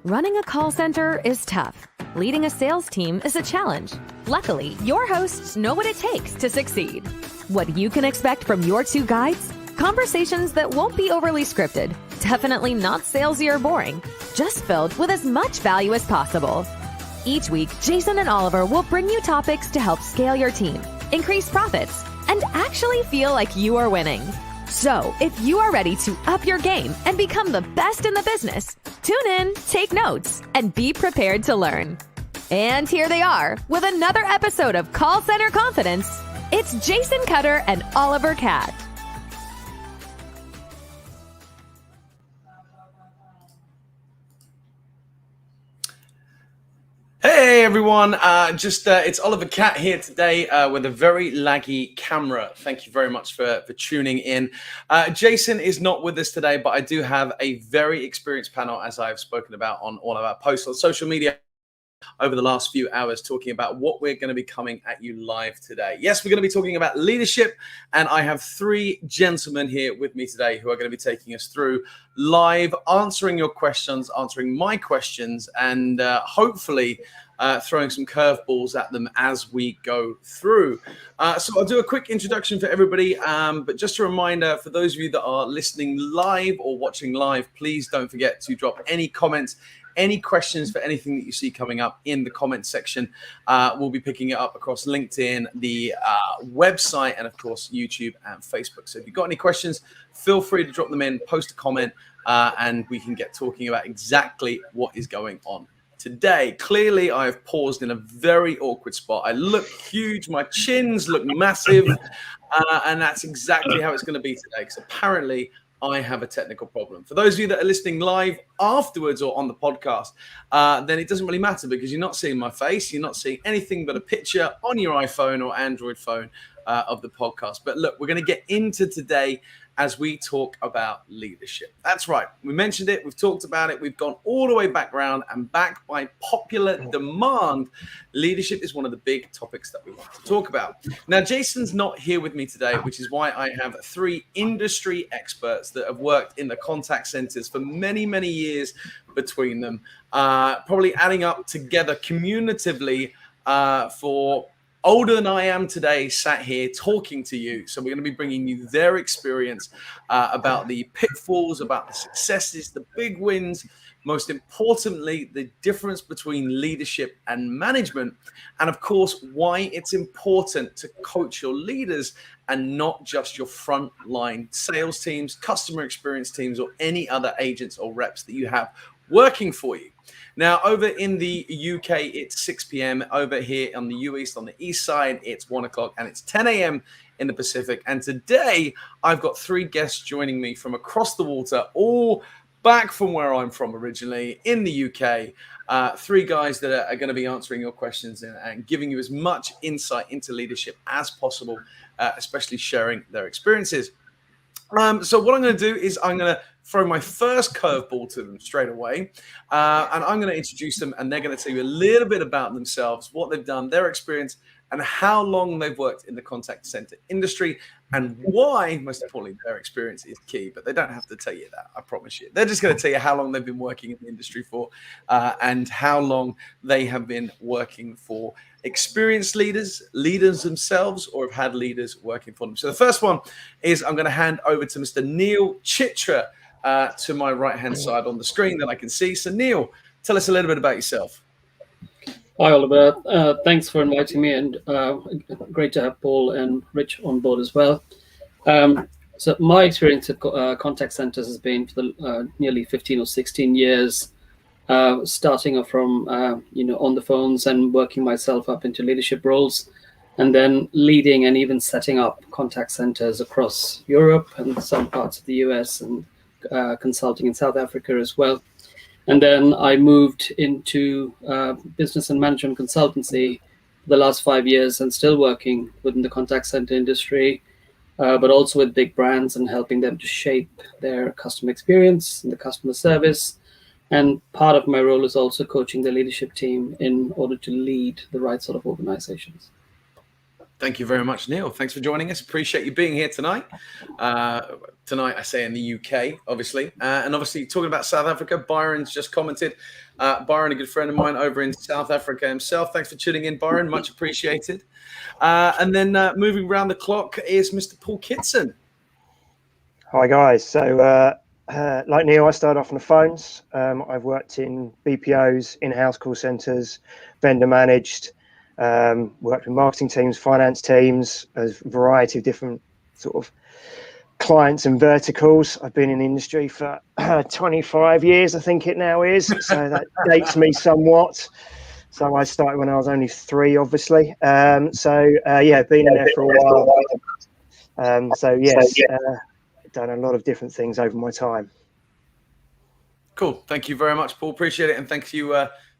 Running a call center is tough. Leading a sales team is a challenge. Luckily, your hosts know what it takes to succeed. What you can expect from your two guides? Conversations that won't be overly scripted, definitely not salesy or boring, just filled with as much value as possible. Each week, Jason and Oliver will bring you topics to help scale your team, increase profits, and actually feel like you are winning. So, if you are ready to up your game and become the best in the business, tune in, take notes, and be prepared to learn. And here they are with another episode of Call Center Confidence. It's Jason Cutter and Oliver Catt. Hey everyone, it's Oliver Catt here today with a very laggy camera. Thank you very much for tuning in. Jason is not with us today, but I do have a very experienced panel, as I've spoken about on all of our posts on social media over the last few hours, talking about what we're going to be coming at you live today. Yes, we're going to be talking about leadership, and I have three gentlemen here with me today who are going to be taking us through live, answering your questions, answering my questions, and hopefully throwing some curveballs at them as we go through. So I'll do a quick introduction for everybody, but just a reminder for those of you that are listening live or watching live, please don't forget to drop any comments, any questions for anything that you see coming up in the comment section. We'll be picking it up across LinkedIn, the website, and of course, YouTube and Facebook. So if you've got any questions, feel free to drop them in, post a comment, and we can get talking about exactly what is going on today. Clearly, I have paused in a very awkward spot. I look huge, my chins look massive, and that's exactly how it's going to be today, because apparently I have a technical problem. For those of you that are listening live afterwards or on the podcast, then it doesn't really matter because you're not seeing my face. You're not seeing anything but a picture on your iPhone or Android phone of the podcast. But look, we're going to get into today as we talk about leadership. That's right. We mentioned it. We've talked about it. We've gone all the way back round, and back by popular demand, leadership is one of the big topics that we want to talk about. Now, Jason's not here with me today, which is why I have three industry experts that have worked in the contact centers for many, many years between them, probably adding up together cumulatively for older than I am today, sat here talking to you. So we're going to be bringing you their experience about the pitfalls, about the successes, the big wins, most importantly, the difference between leadership and management, and of course, why it's important to coach your leaders and not just your frontline sales teams, customer experience teams, or any other agents or reps that you have working for you. Now, over in the UK, it's 6 p.m. Over here on the US, on the east side, it's 1 o'clock, and it's 10 a.m. in the Pacific. And today, I've got three guests joining me from across the water, all back from where I'm from originally in the UK. Three guys that are going to be answering your questions and giving you as much insight into leadership as possible, especially sharing their experiences. So what I'm going to do is I'm going to throw my first curveball to them straight away, and I'm going to introduce them, and they're going to tell you a little bit about themselves, what they've done, their experience, and how long they've worked in the contact center industry, and why, most importantly, their experience is key. But they don't have to tell you that, I promise you. They're just going to tell you how long they've been working in the industry for, and how long they have been working for experienced leaders themselves, or have had leaders working for them. So the first one is I'm going to hand over to Mr. Neil Chitra to my right-hand side on the screen that I can see. So Neil, tell us a little bit about yourself. Hi, Oliver. Thanks for inviting me, and great to have Paul and Rich on board as well. So my experience at contact centers has been for the nearly 15 or 16 years, starting off from on the phones and working myself up into leadership roles, and then leading and even setting up contact centers across Europe and some parts of the US, and consulting in South Africa as well. And then I moved into business and management consultancy for the last 5 years, and still working within the contact center industry, but also with big brands and helping them to shape their customer experience and the customer service. And part of my role is also coaching the leadership team in order to lead the right sort of organizations. Thank you very much, Neil. Thanks for joining us. Appreciate you being here tonight. Tonight, I say in the UK, obviously. And obviously, talking about South Africa, Byron's just commented. Byron, a good friend of mine over in South Africa himself. Thanks for tuning in, Byron. Much appreciated. And then moving around the clock is Mr. Paul Kitson. Hi, guys. So, like Neil, I started off on the phones. I've worked in BPOs, in-house call centres, vendor managed. Worked with marketing teams, finance teams, a variety of different sort of clients and verticals. I've been in the industry for 25 years, I think it now is. So that dates me somewhat. So I started when I was only 3, obviously. Been in there for a while. Done a lot of different things over my time. Cool. Thank you very much, Paul. Appreciate it. And thank you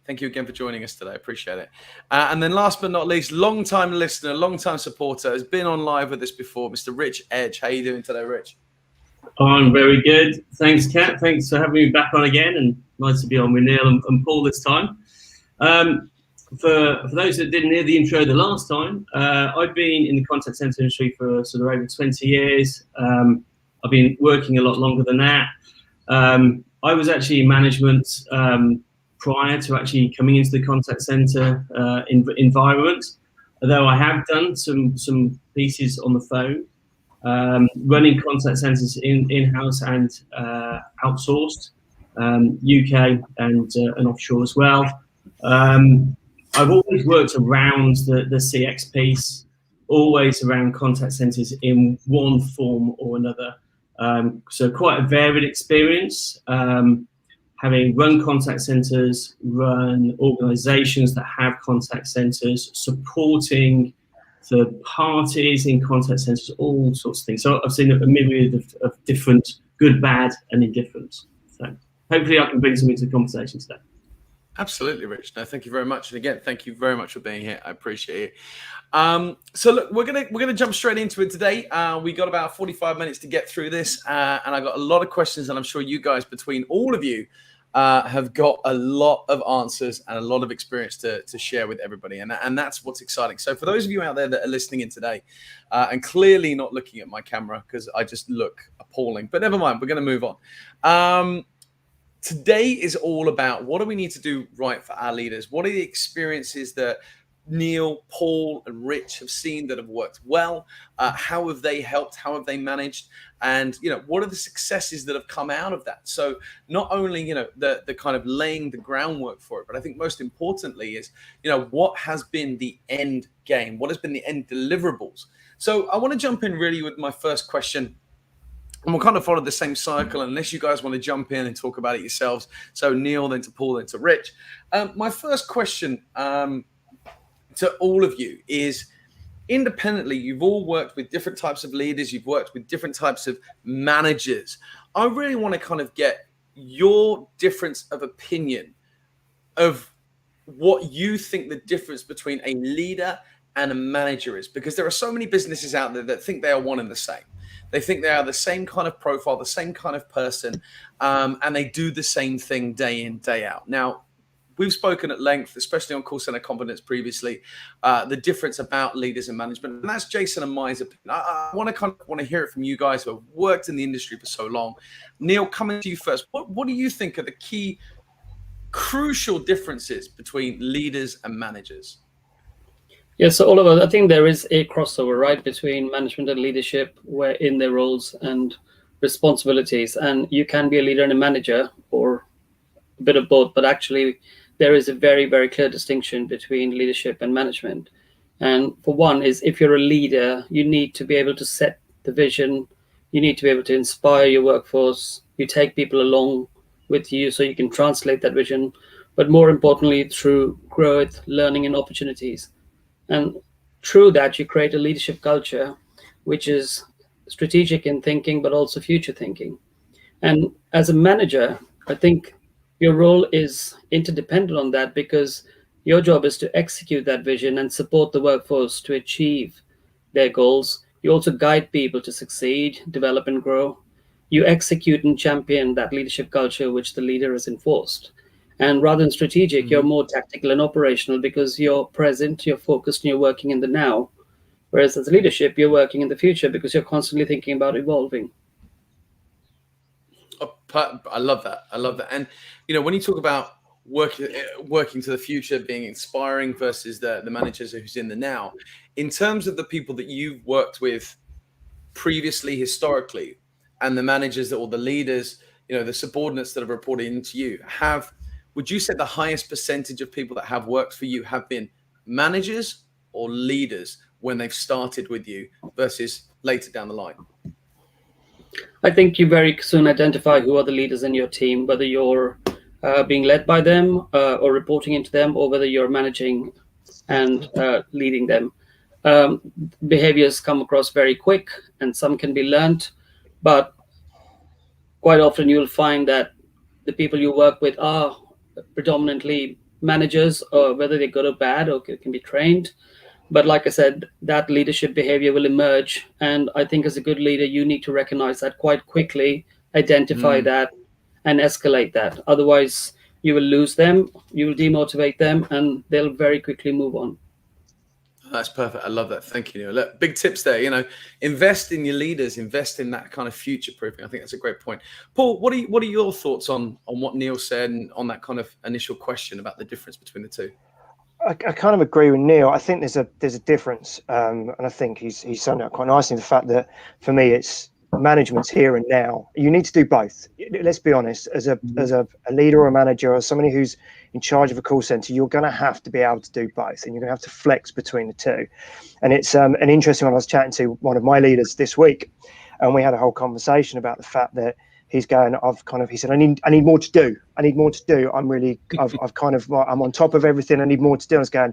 again for joining us today. Appreciate it. And then last but not least, long-time listener, long-time supporter, has been on live with us before, Mr. Rich Edge. How are you doing today, Rich? I'm very good. Thanks, Kat. Thanks for having me back on again. And nice to be on with Neil and Paul this time. For those that didn't hear the intro the last time, I've been in the contact center industry for sort of over 20 years. I've been working a lot longer than that. I was actually in management prior to actually coming into the contact center environment, although I have done some pieces on the phone, running contact centers in-house and outsourced, UK and offshore as well. I've always worked around the CX piece, always around contact centers in one form or another. So quite a varied experience. Having run contact centers, run organizations that have contact centers, supporting third parties in contact centers, all sorts of things. So I've seen a myriad of different, good, bad, and indifferent. So hopefully I can bring something to the conversation today. Absolutely, Rich. No, thank you very much. And again, thank you very much for being here. I appreciate it. So look, we're gonna jump straight into it today. We got about 45 minutes to get through this, and I got a lot of questions, and I'm sure you guys, between all of you, have got a lot of answers and a lot of experience to share with everybody, and that's what's exciting. So for those of you out there that are listening in today, and clearly not looking at my camera because I just look appalling, but never mind, we're going to move on. Today is all about what do we need to do right for our leaders? What are the experiences that Neil, Paul, and Rich have seen that have worked well? How have they helped? How have they managed? And, what are the successes that have come out of that? So not only, the kind of laying the groundwork for it, but I think most importantly is, what has been the end game? What has been the end deliverables? So I want to jump in really with my first question. And we'll kind of follow the same cycle unless you guys want to jump in and talk about it yourselves. So Neil, then to Paul, then to Rich. My first question to all of you is, independently, you've all worked with different types of leaders. You've worked with different types of managers. I really want to kind of get your difference of opinion of what you think the difference between a leader and a manager is, because there are so many businesses out there that think they are one and the same. They think they are the same kind of profile, the same kind of person, and they do the same thing day in, day out. Now, we've spoken at length, especially on call center competence previously, the difference about leaders and management, and that's Jason and my opinion. I want to hear it from you guys who have worked in the industry for so long. Neil, coming to you first, what do you think are the key crucial differences between leaders and managers? Yeah, so Oliver, I think there is a crossover, right, between management and leadership, where in their roles and responsibilities. And you can be a leader and a manager, or a bit of both, but actually there is a very, very clear distinction between leadership and management. And for one is, if you're a leader, you need to be able to set the vision. You need to be able to inspire your workforce. You take people along with you so you can translate that vision, but more importantly, through growth, learning, and opportunities. And through that, you create a leadership culture, which is strategic in thinking, but also future thinking. And as a manager, I think your role is interdependent on that, because your job is to execute that vision and support the workforce to achieve their goals. You also guide people to succeed, develop, and grow. You execute and champion that leadership culture which the leader has enforced. And rather than strategic, you're more tactical and operational, because you're present, you're focused, and you're working in the now. Whereas as leadership, you're working in the future because you're constantly thinking about evolving. I love that. I love that. And when you talk about working to the future, being inspiring versus the managers who's in the now, in terms of the people that you've worked with previously, historically, and the managers or the leaders, the subordinates that have reported into you, would you say the highest percentage of people that have worked for you have been managers or leaders when they've started with you versus later down the line? I think you very soon identify who are the leaders in your team, whether you're being led by them or reporting into them, or whether you're managing and leading them. Behaviors come across very quick, and some can be learned, but quite often you'll find that the people you work with are predominantly managers, or whether they're good or bad or can be trained. But like I said, that leadership behavior will emerge. And I think as a good leader, you need to recognize that quite quickly, identify that, and escalate that. Otherwise, you will lose them, you will demotivate them, and they'll very quickly move on. That's perfect. I love that. Thank you, Neil. Look, big tips there. Invest in your leaders, invest in that kind of future proofing. I think that's a great point. Paul, what are your thoughts on what Neil said and on that kind of initial question about the difference between the two? I kind of agree with Neil. I think there's a difference, and I think he's summed up quite nicely the fact that for me it's management's here and now. You need to do both. Let's be honest. As a leader or a manager or somebody who's in charge of a call center, you're going to have to be able to do both, and you're going to have to flex between the two. And it's an interesting one. I was chatting to one of my leaders this week, and we had a whole conversation about the fact that he's going, he said, I need more to do. I need more to do. I'm on top of everything. I need more to do. I was going,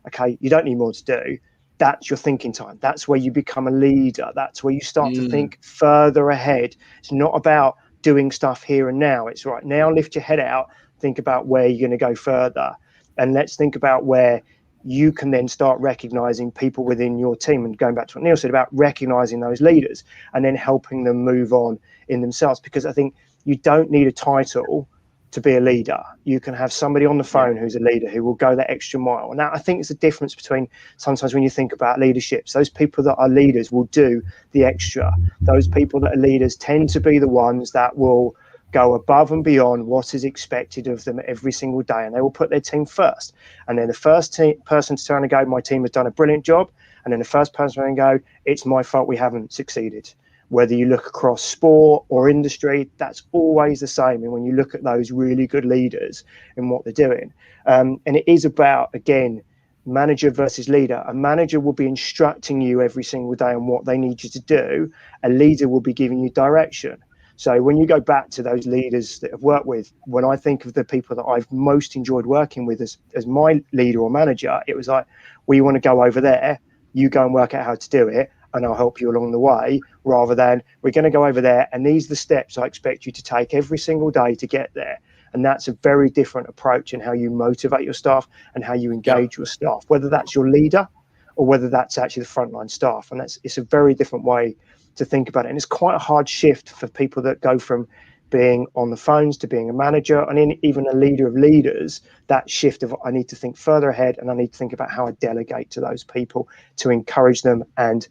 okay, you don't need more to do. That's your thinking time. That's where you become a leader. That's where you start to think further ahead. It's not about doing stuff here and now. It's right now, lift your head out, think about where you're going to go further. And let's think about where you can then start recognizing people within your team, and going back to what Neil said about recognizing those leaders and then helping them move on in themselves. Because I think you don't need a title to be a leader. You can have somebody on the phone who's a leader who will go that extra mile. And that, I think, is the difference between sometimes when you think about leaderships, those people that are leaders will do the extra. Those people that are leaders tend to be the ones that will go above and beyond what is expected of them every single day, and they will put their team first. And then the first person to turn and go, my team has done a brilliant job. And then the first person to go, it's my fault we haven't succeeded. Whether you look across sport or industry, that's always the same. And when you look at those really good leaders and what they're doing, and it is about, again, manager versus leader. A manager will be instructing you every single day on what they need you to do. A leader will be giving you direction. So when you go back to those leaders that I've worked with, when I think of the people that I've most enjoyed working with as my leader or manager, it was like, we want to go over there, you go and work out how to do it, and I'll help you along the way, rather than we're going to go over there and these are the steps I expect you to take every single day to get there. And that's a very different approach in how you motivate your staff and how you engage your staff, whether that's your leader or whether that's actually the frontline staff. And it's a very different way to think about it. And it's quite a hard shift for people that go from being on the phones to being a manager and even a leader of leaders. That shift of, I need to think further ahead and I need to think about how I delegate to those people to encourage them and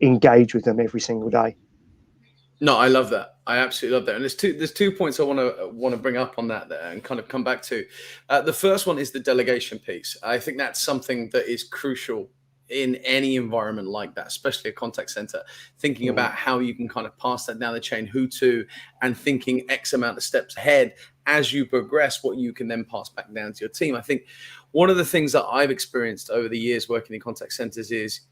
engage with them every single day. No, I love that. I absolutely love that. And there's two points I want to bring up on that there and kind of come back to. The first one is the delegation piece. I think that's something that is crucial in any environment like that, especially a contact center, thinking about how you can kind of pass that down the chain, who to, and thinking X amount of steps ahead as you progress, what you can then pass back down to your team. I think one of the things that I've experienced over the years working in contact centers is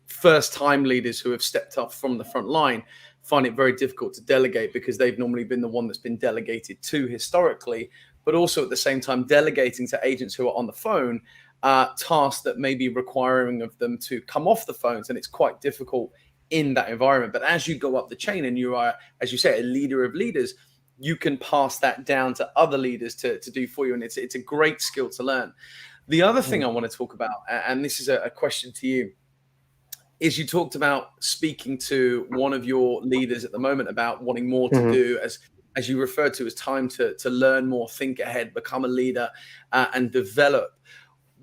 first-time leaders who have stepped up from the front line find it very difficult to delegate because they've normally been the one that's been delegated to historically, but also at the same time delegating to agents who are on the phone tasks that may be requiring of them to come off the phones, and it's quite difficult in that environment. But as you go up the chain and you are, as you say, a leader of leaders, you can pass that down to other leaders to do for you, and it's a great skill to learn. The other thing I want to talk about, and this is a question to you, is you talked about speaking to one of your leaders at the moment about wanting more to do, as you referred to, as time to learn more, think ahead, become a leader, and develop.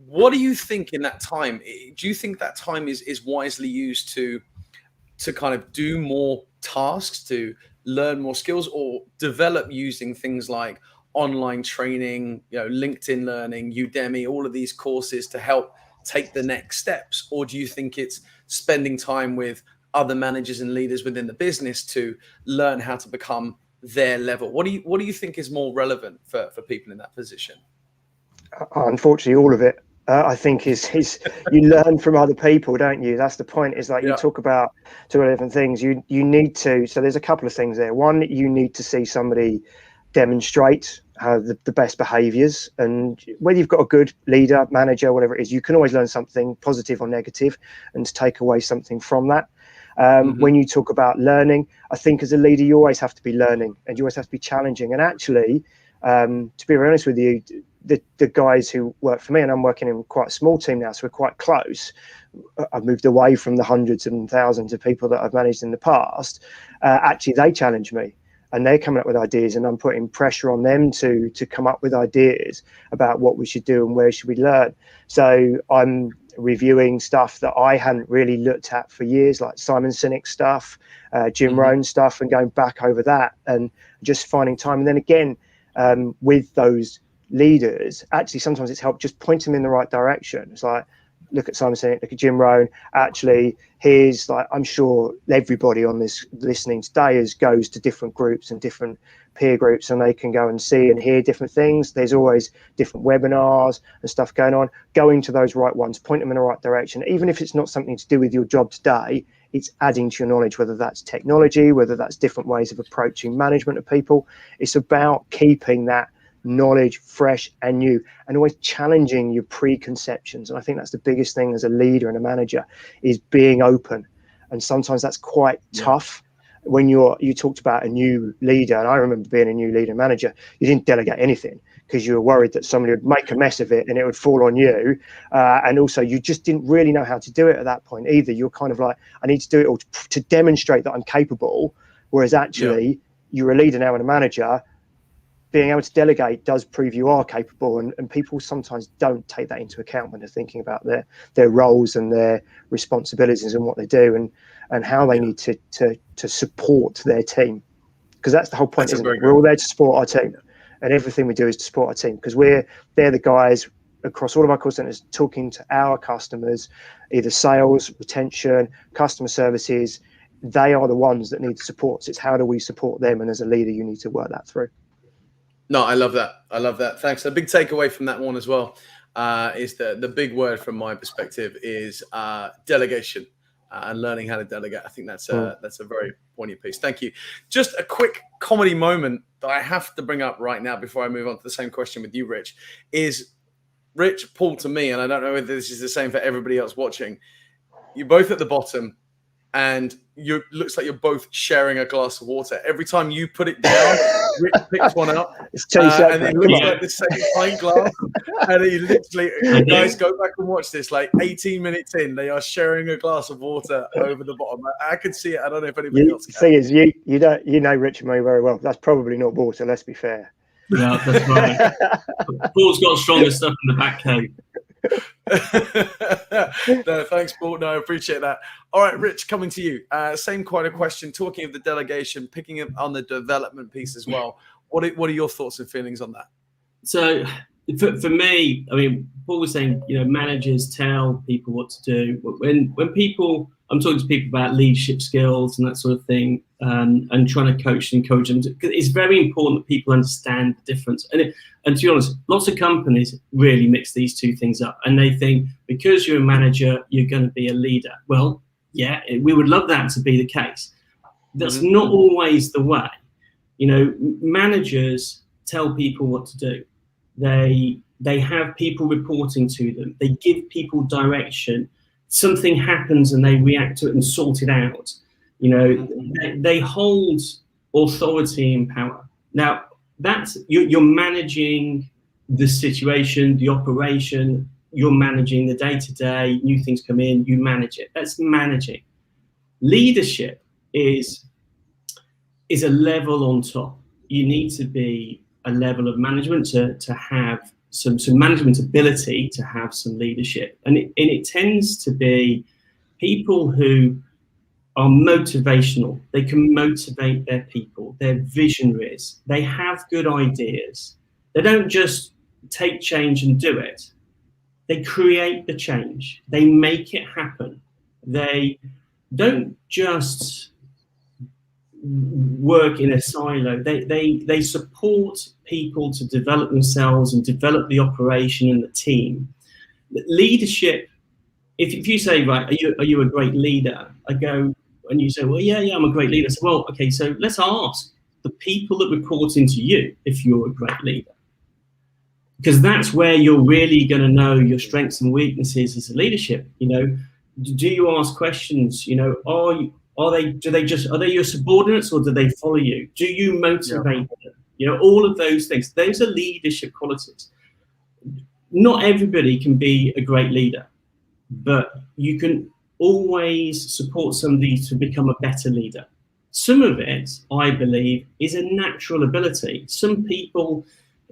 what do you think in that time? Do you think that time is wisely used to kind of do more tasks, to learn more skills, or develop using things like online training, LinkedIn Learning, Udemy, all of these courses to help take the next steps? Or do you think it's spending time with other managers and leaders within the business to learn how to become their level? What do you think is more relevant for people in that position? Unfortunately, all of it. I think is you learn from other people, don't you? That's the point. Is like you talk about two different things. You need to. So there's a couple of things there. One, you need to see somebody demonstrate the best behaviours, and whether you've got a good leader, manager, whatever it is, you can always learn something positive or negative, and to take away something from that. When you talk about learning, I think as a leader, you always have to be learning, and you always have to be challenging. And actually, to be very honest with you, the guys who work for me, and I'm working in quite a small team now, so we're quite close. I've moved away from the hundreds and thousands of people that I've managed in the past. Actually, they challenge me, and they're coming up with ideas, and I'm putting pressure on them to come up with ideas about what we should do and where should we learn. So I'm reviewing stuff that I hadn't really looked at for years, like Simon Sinek stuff, Jim Rohn stuff, and going back over that and just finding time. And then again, with those leaders, actually sometimes it's helped just point them in the right direction. It's like, look at Simon Sinek, look at Jim Rohn. Actually, here's like, I'm sure everybody on this listening today goes to different groups and different peer groups, and they can go and see and hear different things. There's always different webinars and stuff going on. Going to those right ones, point them in the right direction. Even if it's not something to do with your job today, it's adding to your knowledge, whether that's technology, whether that's different ways of approaching management of people. It's about keeping that knowledge fresh and new, and always challenging your preconceptions. And I think that's the biggest thing as a leader and a manager, is being open. And sometimes that's quite tough when you talked about a new leader, and I remember being a new leader and manager, you didn't delegate anything because you were worried that somebody would make a mess of it and it would fall on you. And also you just didn't really know how to do it at that point either. You're kind of like, I need to do it all to demonstrate that I'm capable. Whereas actually you're a leader now and a manager. Being able to delegate does prove you are capable, and people sometimes don't take that into account when they're thinking about their roles and their responsibilities and what they do and how they need to support their team, because that's the whole point, isn't it? We're all there to support our team, and everything we do is to support our team, because they're the guys across all of our call centers talking to our customers, either sales, retention, customer services. They are the ones that need support. So it's how do we support them, and as a leader you need to work that through. No, I love that. I love that. Thanks. A big takeaway from that one as well is the big word from my perspective is delegation and learning how to delegate. I think that's a very poignant piece. Thank you. Just a quick comedy moment that I have to bring up right now before I move on to the same question with you, Rich, is Rich pulled to me, and I don't know whether this is the same for everybody else watching. You're both at the bottom, and looks like you're both sharing a glass of water. Every time you put it down, Rich picks one up, and it looks like the same pint glass. And he literally, guys, go back and watch this. Like 18 minutes in, they are sharing a glass of water over the bottom. I can see it. I don't know if anybody else can. The thing is, you know Rich and me very well. That's probably not water. Let's be fair. Yeah, that's right. Paul's got stronger stuff in the back cave. No, thanks, Paul. No, I appreciate that. All right, Rich, coming to you. Same kind of question. Talking of the delegation, picking up on the development piece as well. What are your thoughts and feelings on that? So, for me, I mean, Paul was saying, managers tell people what to do. When I'm talking to people about leadership skills and that sort of thing, and trying to coach and encourage them. It's very important that people understand the difference. And to be honest, lots of companies really mix these two things up, and they think because you're a manager, you're going to be a leader. Well, yeah, we would love that to be the case. That's not always the way. Managers tell people what to do. They have people reporting to them. They give people direction. Something happens and they react to it and sort it out. They hold authority and power. Now, that's you're managing the situation, the operation. You're managing the day-to-day. New things come in, you manage it. That's managing. Leadership is a level on top. You need to be a level of management to have some management ability to have some leadership, and it tends to be people who are motivational. They can motivate their people. They're visionaries. They have good ideas. They don't just take change and do it. They create the change. They make it happen. They don't just work in a silo. They support people to develop themselves and develop the operation and the team. Leadership, if you say, right, are you a great leader? I go, and you say, well, yeah, I'm a great leader. I say, well, okay, so let's ask the people that report into you if you're a great leader. Because that's where you're really going to know your strengths and weaknesses as a leadership. You know, do you ask questions? You know, are they your subordinates, or do they follow you? Do you motivate them? You know, all of those things. Those are leadership qualities. Not everybody can be a great leader, but you can always support somebody to become a better leader. Some of it, I believe, is a natural ability. Some people,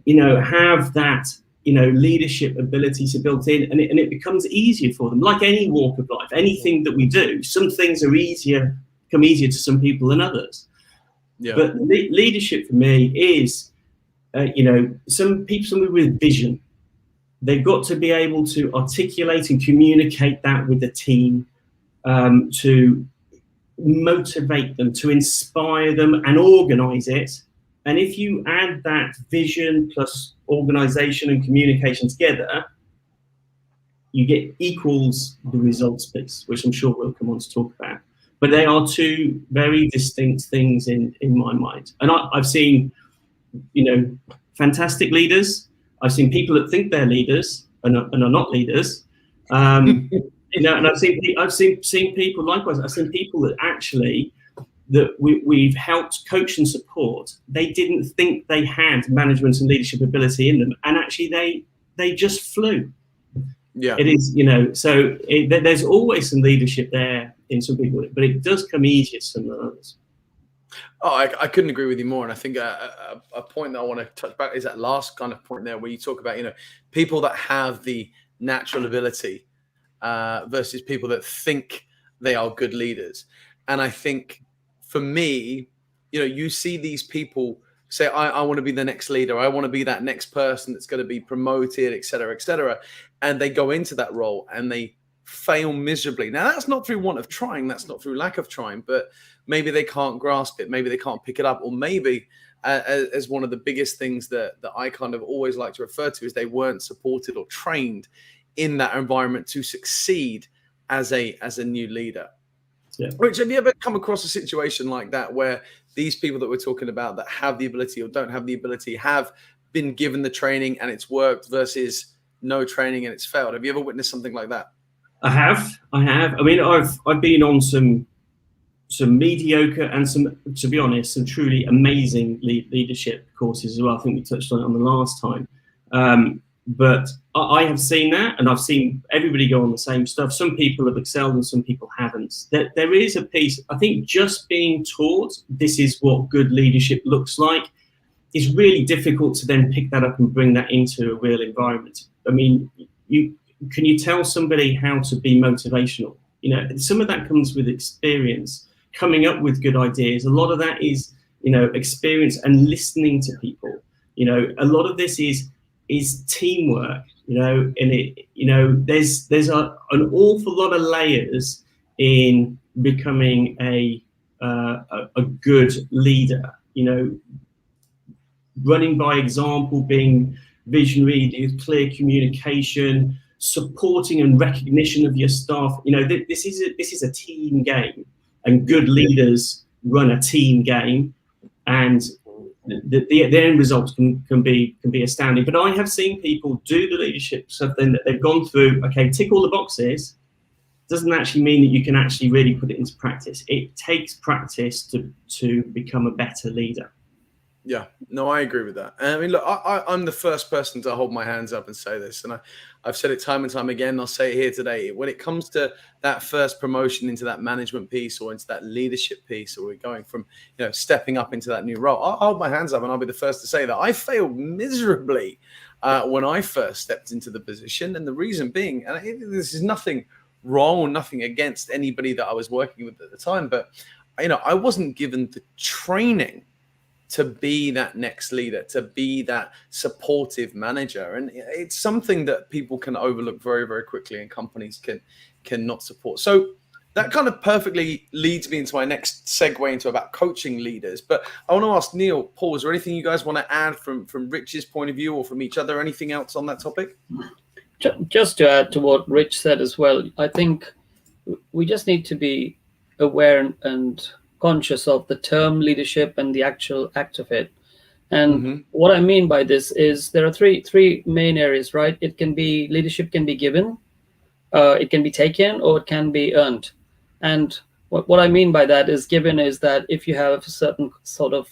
you know, have that, you know, leadership abilities are built in, and it becomes easier for them. Like any walk of life, anything that we do, some things are become easier to some people than others. Yeah. But leadership for me is, you know, somebody with vision. They've got to be able to articulate and communicate that with the team, to motivate them, to inspire them and organize it. And if you add that vision plus organization and communication together, you get equals the results piece, which I'm sure we'll come on to talk about. But they are two very distinct things in my mind. And I've seen, you know, fantastic leaders. I've seen people that think they're leaders and are not leaders. You know, and I've seen people likewise. I've seen people that actually that we've helped coach and support. They didn't think they had management and leadership ability in them, and actually they just flew. Yeah, it is, you know. So there's always some leadership there in some people, but it does come easier to some than others. Oh, I couldn't agree with you more. And I think a point that I want to touch back is that last kind of point there, where you talk about, you know, people that have the natural ability versus people that think they are good leaders. And I think for me, you know, you see these people say, I want to be the next leader. I want to be that next person that's going to be promoted, et cetera, et cetera. And they go into that role and they fail miserably. Now, that's not through want of trying. That's not through lack of trying, but maybe they can't grasp it. Maybe they can't pick it up. Or maybe as one of the biggest things that I kind of always like to refer to is they weren't supported or trained in that environment to succeed as a new leader. Yeah. Rich, have you ever come across a situation like that where these people that we're talking about that have the ability or don't have the ability have been given the training and it's worked versus no training and it's failed? Have you ever witnessed something like that? I have. I mean, I've been on some mediocre and some, to be honest, some truly amazing leadership courses as well. I think we touched on it on the last time. But I have seen that, and I've seen everybody go on the same stuff. Some people have excelled and some people haven't. There is a piece, I think, just being taught this is what good leadership looks like is really difficult to then pick that up and bring that into a real environment. I mean, can you tell somebody how to be motivational? You know, some of that comes with experience, coming up with good ideas. A lot of that is, you know, experience and listening to people. You know, a lot of this is teamwork, you know, and it, you know, there's an awful lot of layers in becoming a good leader, you know, running by example, being visionary, clear communication, supporting and recognition of your staff. You know, this is a team game, and good leaders run a team game, and the end results can be astounding. But I have seen people do the leadership stuff then that they've gone through. Okay, tick all the boxes. Doesn't actually mean that you can actually really put it into practice. It takes practice to become a better leader. Yeah, no, I agree with that. I mean, look, I'm the first person to hold my hands up and say this, and I've said it time and time again. I'll say it here today. When it comes to that first promotion into that management piece or into that leadership piece, or we're going from, you know, stepping up into that new role, I'll hold my hands up and I'll be the first to say that I failed miserably when I first stepped into the position. And the reason being, and this is nothing wrong or nothing against anybody that I was working with at the time, but I wasn't given the training to be that next leader, to be that supportive manager. And it's something that people can overlook very, very quickly, and companies cannot support. So that kind of perfectly leads me into my next segue into about coaching leaders. But I want to ask Neil, Paul, is there anything you guys want to add from Rich's point of view or from each other? Anything else on that topic? Just to add to what Rich said as well, I think we just need to be aware and conscious of the term leadership and the actual act of it. And what I mean by this is there are three main areas, right? Leadership can be given, it can be taken, or it can be earned. And what I mean by that is given is that if you have a certain sort of,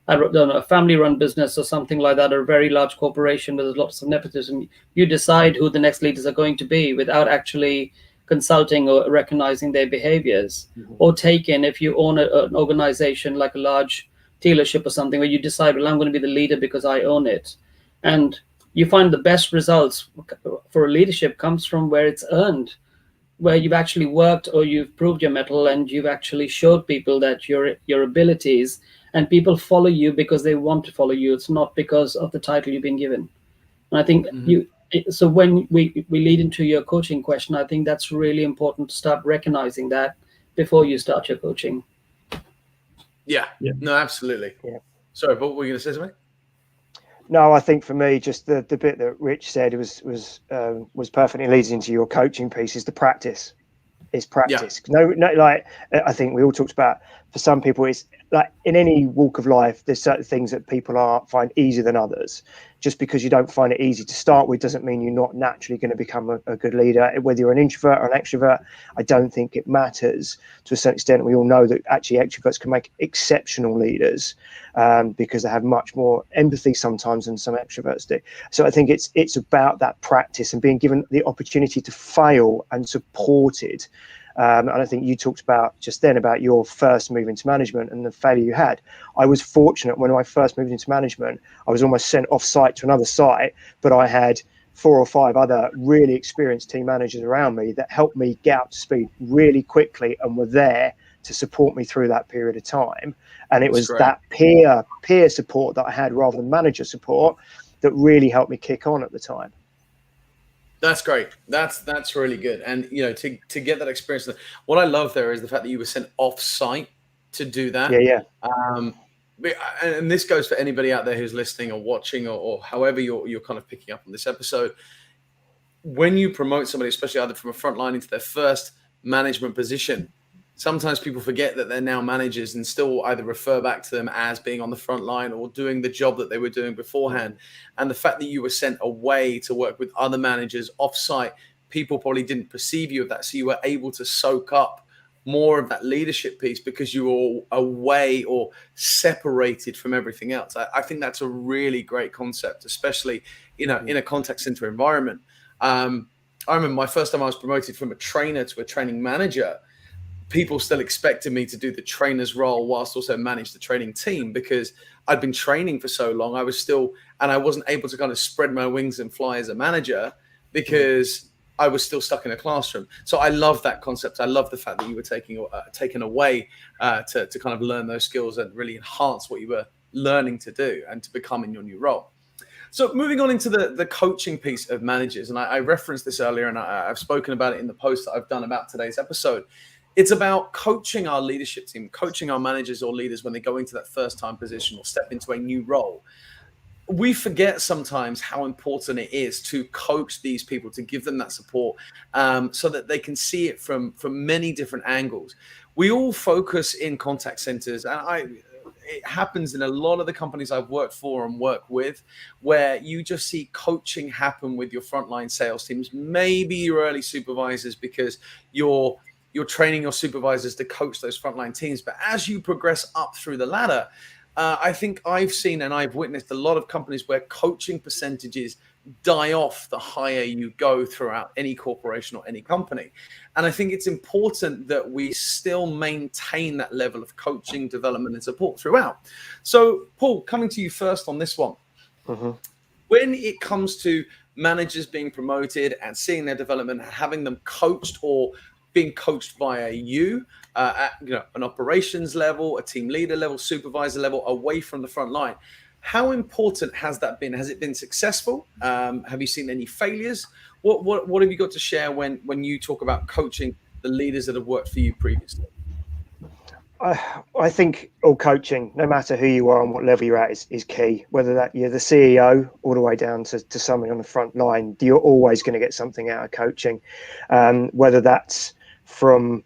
I don't know, a family-run business or something like that, or a very large corporation with lots of nepotism, you decide who the next leaders are going to be without actually consulting or recognizing their behaviors. Or taken, if you own an organization like a large dealership or something, where you decide, well, I'm going to be the leader because I own it. And you find the best results for a leadership comes from where it's earned, where you've actually worked or you've proved your mettle and you've actually showed people that your abilities, and people follow you because they want to follow you. It's not because of the title you've been given. And I think so when we lead into your coaching question, I think that's really important to start recognizing that before you start your coaching. Yeah. No, absolutely. Yeah. Sorry, but were you going to say something? No, I think for me, just the bit that Rich said was perfectly leads into your coaching piece. Is the practice. It's practice. Yeah. No, like I think we all talked about. For some people, it's like in any walk of life, there's certain things that people find easier than others. Just because you don't find it easy to start with doesn't mean you're not naturally going to become a good leader. Whether you're an introvert or an extrovert, I don't think it matters. To a certain extent, we all know that actually extroverts can make exceptional leaders because they have much more empathy sometimes than some extroverts do. So I think it's about that practice and being given the opportunity to fail and supported. And I think you talked about just then about your first move into management and the failure you had. I was fortunate when I first moved into management, I was almost sent off site to another site, but I had 4 or 5 other really experienced team managers around me that helped me get up to speed really quickly and were there to support me through that period of time. And it was that peer support that I had rather than manager support that really helped me kick on at the time. That's great. That's really good. And to get that experience, what I love there is the fact that you were sent off site to do that. Yeah. And this goes for anybody out there who's listening or watching or however you're kind of picking up on this episode. When you promote somebody, especially either from a front line into their first management position, sometimes people forget that they're now managers and still either refer back to them as being on the front line or doing the job that they were doing beforehand. And the fact that you were sent away to work with other managers off-site, people probably didn't perceive you of that. So you were able to soak up more of that leadership piece because you were away or separated from everything else. I think that's a really great concept, especially in a contact center environment. I remember my first time I was promoted from a trainer to a training manager. People still expected me to do the trainer's role whilst also manage the training team because I'd been training for so long. I wasn't able to kind of spread my wings and fly as a manager because I was still stuck in a classroom. So I love that concept. I love the fact that you were taken away to kind of learn those skills and really enhance what you were learning to do and to become in your new role. So moving on into the coaching piece of managers, and I referenced this earlier, and I've spoken about it in the post that I've done about today's episode. It's about coaching our leadership team, coaching our managers or leaders when they go into that first-time position or step into a new role. We forget sometimes how important it is to coach these people, to give them that support so that they can see it from many different angles. We all focus in contact centers, and it happens in a lot of the companies I've worked for and work with, where you just see coaching happen with your frontline sales teams, maybe your early supervisors, because you're training your supervisors to coach those frontline teams. But as you progress up through the ladder, I think I've seen and I've witnessed a lot of companies where coaching percentages die off the higher you go throughout any corporation or any company. And I think it's important that we still maintain that level of coaching, development, and support throughout. So, Paul, coming to you first on this one. when it comes to managers being promoted and seeing their development, having them coached or being coached via you, at an operations level, a team leader level, supervisor level, away from the front line, how important has that been? Has it been successful? Have you seen any failures? What have you got to share when you talk about coaching the leaders that have worked for you previously? I think all coaching, no matter who you are and what level you're at, is key. Whether that you're the CEO all the way down to somebody on the front line, you're always going to get something out of coaching. Whether that's from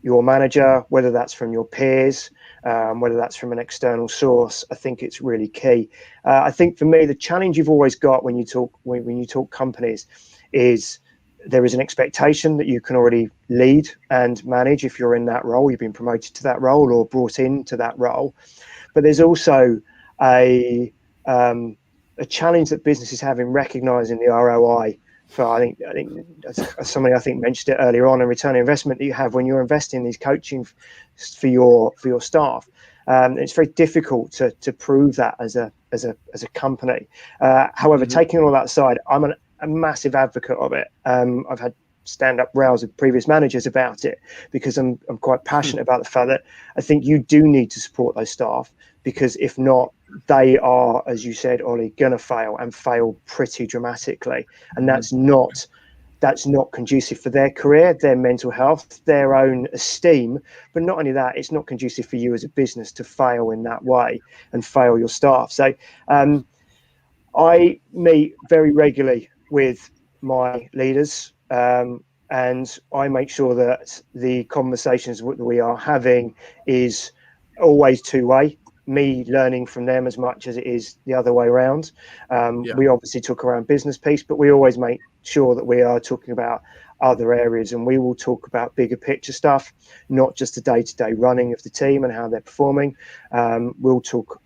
your manager, whether that's from your peers, whether that's from an external source, I think it's really key. I think for me, the challenge you've always got when you talk companies is there is an expectation that you can already lead and manage if you're in that role, you've been promoted to that role or brought into that role. But there's also a challenge that businesses have in recognizing the ROI for, I think somebody mentioned it earlier on, a return on investment that you have when you're investing in these coaching for your staff. It's very difficult to prove that as a company. However, taking all that aside, I'm a massive advocate of it. I've had stand-up rows with previous managers about it because I'm quite passionate about the fact that I think you do need to support those staff, because if not, they are, as you said, Ollie, going to fail and fail pretty dramatically, and that's not conducive for their career, their mental health, their own esteem. But not only that, it's not conducive for you as a business to fail in that way and fail your staff. So I meet very regularly with my leaders, and I make sure that the conversations that we are having is always two-way, me learning from them as much as it is the other way around. We obviously talk around business piece, but we always make sure that we are talking about other areas, and we will talk about bigger picture stuff, not just the day-to-day running of the team and how they're performing. We'll talk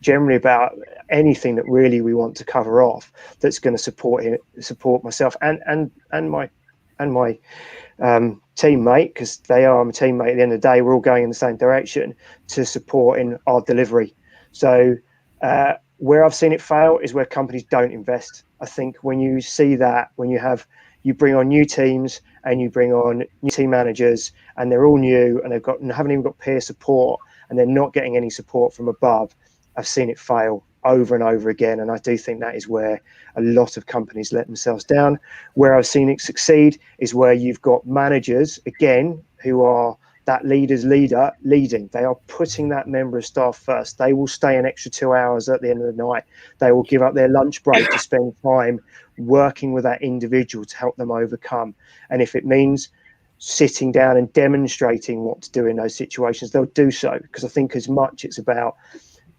generally about anything that really we want to cover off that's going to support myself and my teammate, because they are my teammate. At the end of the day, we're all going in the same direction to support in our delivery. So where I've seen it fail is where companies don't invest. I think when you see that, when you bring on new teams and you bring on new team managers and they're all new and haven't even got peer support and they're not getting any support from above, I've seen it fail over and over again. And I do think that is where a lot of companies let themselves down. Where I've seen it succeed is where you've got managers, again, who are that leader's leader leading. They are putting that member of staff first. They will stay an extra 2 hours at the end of the night. They will give up their lunch break to spend time working with that individual to help them overcome. And if it means sitting down and demonstrating what to do in those situations, they'll do so, because I think as much it's about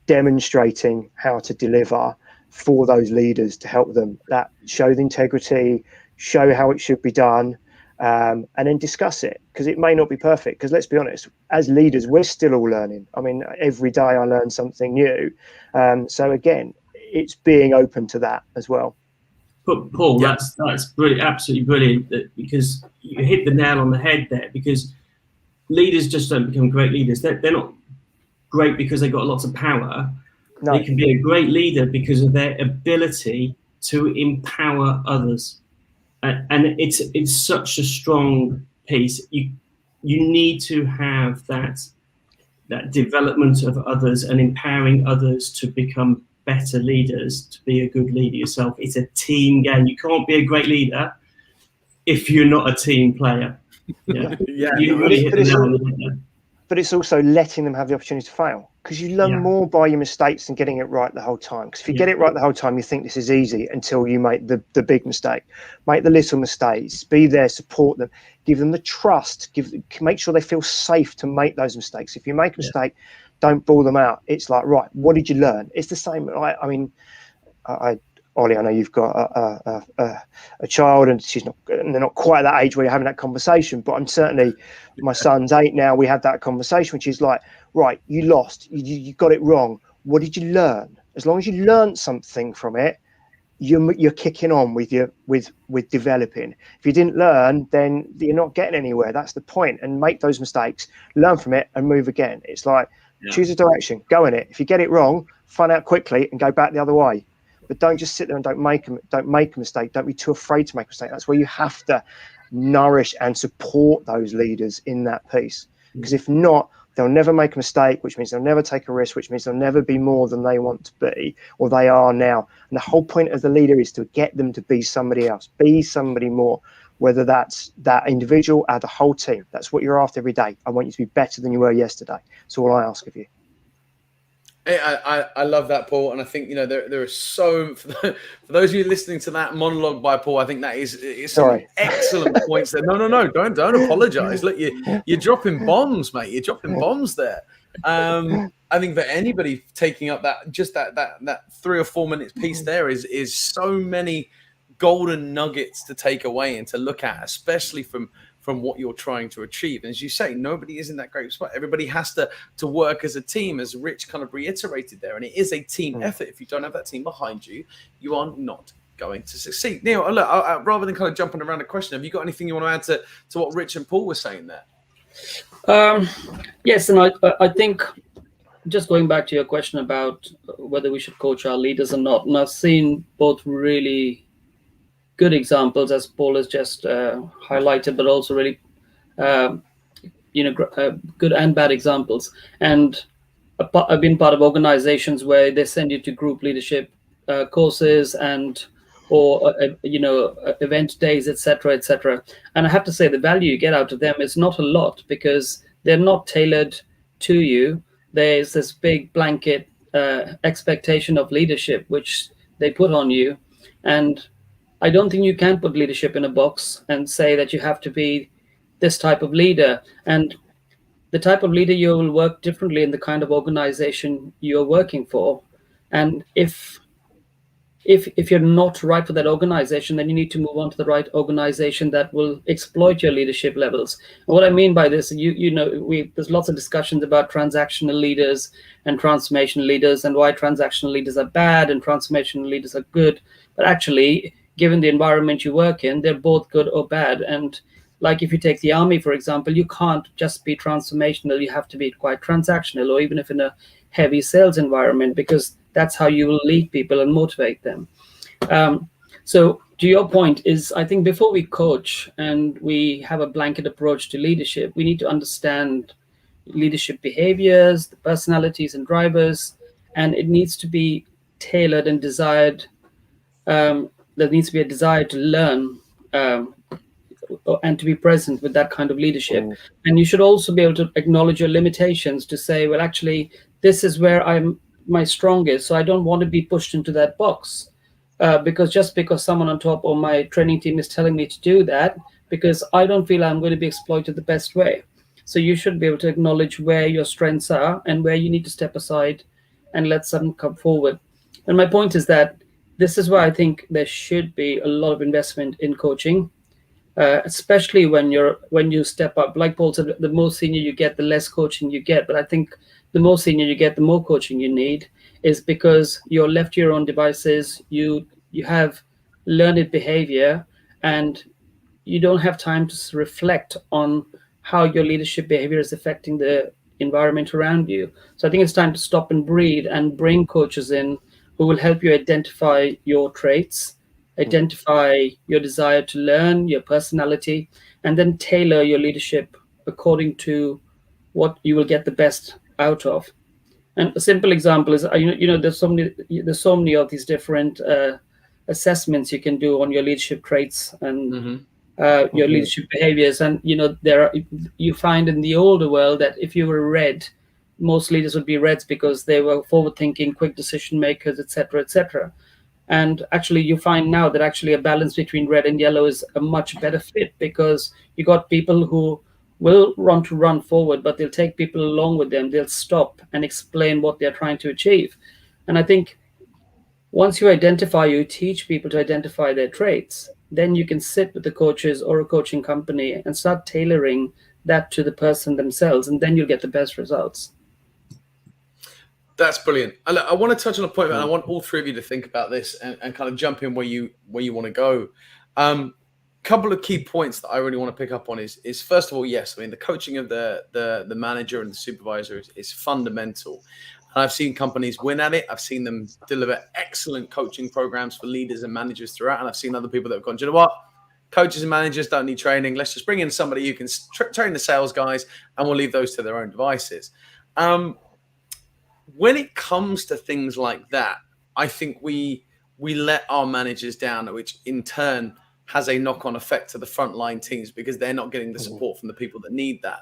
demonstrating how to deliver for those leaders to help them, that show the integrity, show how it should be done, and then discuss it, because it may not be perfect. Because let's be honest, as leaders, we're still all learning. I mean, every day I learn something new. So again, it's being open to that as well. But Paul, that's brilliant, absolutely brilliant, because you hit the nail on the head there. Because leaders just don't become great leaders. They're not great because they got lots of power. No. They can be a great leader because of their ability to empower others, and it's such a strong piece. You need to have that development of others and empowering others to become better leaders, to be a good leader yourself. It's a team game. You can't be a great leader if you're not a team player. Yeah, you really hit the nail on the head there. But it's also letting them have the opportunity to fail, because you learn more by your mistakes than getting it right the whole time. Because if you get it right the whole time, you think this is easy until you make the big mistake. Make the little mistakes, be there, support them, give them the trust, make sure they feel safe to make those mistakes. If you make a mistake, don't bawl them out. It's like, right, what did you learn? It's the same. I mean, Ollie, I know you've got a child, and they're not quite at that age where you're having that conversation, but I'm certainly, my son's 8 now. We had that conversation, which is like, right, you lost, you got it wrong. What did you learn? As long as you learned something from it, you're kicking on with developing. If you didn't learn, then you're not getting anywhere. That's the point. And make those mistakes, learn from it, and move again. It's like, choose a direction, go in it. If you get it wrong, find out quickly and go back the other way. but don't just sit there and don't make a mistake. Don't be too afraid to make a mistake. That's where you have to nourish and support those leaders in that piece, because if not, they'll never make a mistake, which means they'll never take a risk, which means they'll never be more than they want to be or they are now. And the whole point of the leader is to get them to be somebody else, be somebody more, whether that's that individual or the whole team. That's what you're after every day. I want you to be better than you were yesterday. That's all I ask of you. I love that, Paul, and I think there are so for those of you listening to that monologue by Paul, I think that is some excellent points there. No, don't apologize. Look, you're dropping bombs, mate. You're dropping bombs there. I think that anybody taking up that 3 or 4 minutes piece there is so many golden nuggets to take away and to look at, especially from what you're trying to achieve. And as you say, nobody is in that great spot. Everybody has to work as a team, as Rich kind of reiterated there. And it is a team effort. If you don't have that team behind you, you are not going to succeed. Neil, look, rather than kind of jumping around the question, have you got anything you want to add to what Rich and Paul were saying there? Yes, and I think just going back to your question about whether we should coach our leaders or not, and I've seen both really good examples, as Paul has just highlighted, but also really, good and bad examples. And I've been part of organizations where they send you to group leadership courses or event days, etc. And I have to say, the value you get out of them is not a lot, because they're not tailored to you. There's this big blanket expectation of leadership which they put on you, and I don't think you can put leadership in a box and say that you have to be this type of leader. And the type of leader, you will work differently in the kind of organization you're working for. And if you're not right for that organization, then you need to move on to the right organization that will exploit your leadership levels. And what I mean by this, there's lots of discussions about transactional leaders and transformational leaders, and why transactional leaders are bad and transformational leaders are good. But actually, given the environment you work in, they're both good or bad. And like if you take the army, for example, you can't just be transformational. You have to be quite transactional, or even if in a heavy sales environment, because that's how you will lead people and motivate them. So to your point is, I think before we coach and we have a blanket approach to leadership, we need to understand leadership behaviors, the personalities and drivers, and it needs to be tailored and desired. There needs to be a desire to learn and to be present with that kind of leadership. And you should also be able to acknowledge your limitations, to say, well, actually, this is where I'm my strongest, so I don't want to be pushed into that box. Because someone on top of my training team is telling me to do that, because I don't feel I'm going to be exploited the best way. So you should be able to acknowledge where your strengths are and where you need to step aside and let someone come forward. And my point is that this is why I think there should be a lot of investment in coaching, especially when you step up. Like Paul said, the more senior you get, the less coaching you get. But I think the more senior you get, the more coaching you need, is because you're left to your own devices. You have learned behavior, and you don't have time to reflect on how your leadership behavior is affecting the environment around you. So I think it's time to stop and breathe and bring coaches in who will help you identify your traits, identify your desire to learn, your personality, and then tailor your leadership according to what you will get the best out of. And a simple example is, there's so many of these different assessments you can do on your leadership traits and your leadership behaviors. And you find in the older world that if you were red, most leaders would be reds because they were forward-thinking, quick decision makers, etc. And actually, you find now that actually a balance between red and yellow is a much better fit, because you got people who will run forward, but they'll take people along with them. They'll stop and explain what they're trying to achieve. And I think once you teach people to identify their traits, then you can sit with the coaches or a coaching company and start tailoring that to the person themselves, and then you'll get the best results. That's brilliant. I want to touch on a point, and I want all three of you to think about this and kind of jump in where you want to go. Couple of key points that I really want to pick up on is first of all, yes, I mean, the coaching of the manager and the supervisor is fundamental. And I've seen companies win at it. I've seen them deliver excellent coaching programs for leaders and managers throughout. And I've seen other people that have gone, do you know what? Coaches and managers don't need training. Let's just bring in somebody who can train the sales guys, and we'll leave those to their own devices. When it comes to things like that, I think we let our managers down, which in turn has a knock-on effect to the frontline teams because they're not getting the support from the people that need that.